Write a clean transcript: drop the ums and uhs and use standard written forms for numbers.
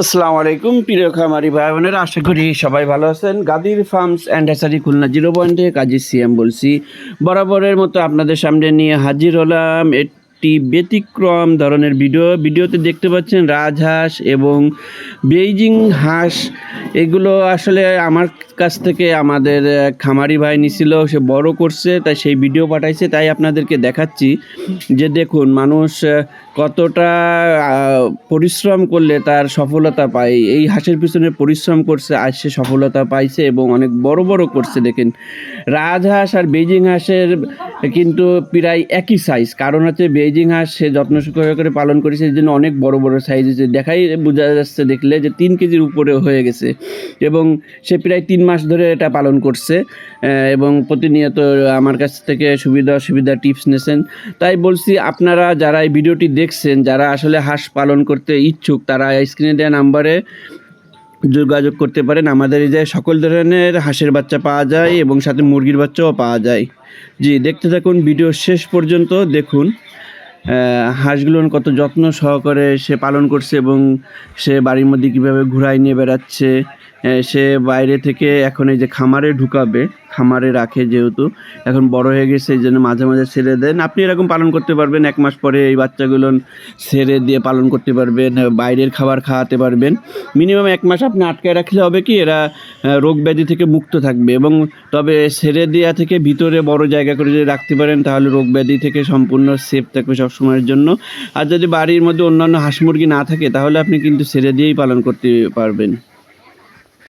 আসসালামু আলাইকুম প্রিয় খামারি ভাই বোনেরা, আশা করি সবাই ভালো আছেন। গাদির ফার্মস অ্যান্ড হ্যাচারি খুলনা 0 পয়েন্টে কাজী সিএম বলছি। বরাবরের মতো আপনাদের সামনে নিয়ে হাজির হলাম একটি ব্যতিক্রম ধরনের ভিডিওতে দেখতে পাচ্ছেন রাজহাঁস এবং বেইজিং হাঁস। এগুলো আসলে আমার কাছ থেকে আমাদের খামারি ভাই নিছিল, সে বড় করছে, তাই সেই ভিডিও পাঠাইছে, তাই আপনাদেরকে দেখাচ্ছি যে দেখুন মানুষ কতটা পরিশ্রম করলে তার সফলতা পায়। এই হাঁসের পিছনে পরিশ্রম করছে, আজ সে সফলতা পাইছে এবং অনেক বড় বড় করছে। দেখেন রাজহাঁস আর বেইজিং হাঁসের কিন্তু প্রায় একই সাইজ, কারণ হচ্ছে বেইজিং হাঁস সে যত্ন সহকারে পালন করেছে, এই জন্য অনেক বড় বড় সাইজ হয়েছে। দেখাই বোঝা যাচ্ছে দেখলে যে 3 কেজির উপরে হয়ে গেছে এবং সে প্রায় 3 মাস ধরে এটা পালন করছে এবং প্রতিনিয়ত আমার কাছ থেকে সুবিধা অসুবিধা টিপস নিয়েছেন। তাই বলছি আপনারা যারা এই ভিডিওটি দেখছেন, যারা আসলে হাঁস পালন করতে ইচ্ছুক, তারা স্ক্রিনে দেওয়া নাম্বারে যোগাযোগ করতে পারেন। আমাদের এই যে সকল ধরনের হাঁসের বাচ্চা পাওয়া যায় এবং সাথে মুরগির বাচ্চাও পাওয়া যায়। জি, দেখতে থাকুন ভিডিও শেষ পর্যন্ত। দেখুন হাঁসগুলোর কত যত্ন সহকারে সে পালন করছে এবং সে বাড়ির মধ্যে কীভাবে ঘুরায় নিয়ে বেড়াচ্ছে। সে বাইরে থেকে এখন এই যে খামারে ঢুকাবে, খামারে রাখে, যেহেতু এখন বড় হয়ে গেছে এই জন্য মাঝে মাঝে ছেড়ে দেন। আপনি এরকম পালন করতে পারবেন, 1 মাস পরে এই বাচ্চাগুলো ছেড়ে দিয়ে পালন করতে পারবেন, বাইরের খাবার খাওয়াতে পারবেন। মিনিমাম 1 মাস আপনি আটকায় রাখলে হবে কি, এরা রোগ ব্যাধি থেকে মুক্ত থাকবে। এবং তবে ছেড়ে দেওয়া থেকে ভিতরে বড় জায়গা করে যদি রাখতে পারেন, তাহলে রোগ ব্যাধি থেকে সম্পূর্ণ সেফ থাকবে সবসময়ের জন্য। আর যদি বাড়ির মধ্যে অন্যান্য হাঁস মুরগি না থাকে, তাহলে আপনি কিন্তু ছেড়ে দিয়েই পালন করতে পারবেন।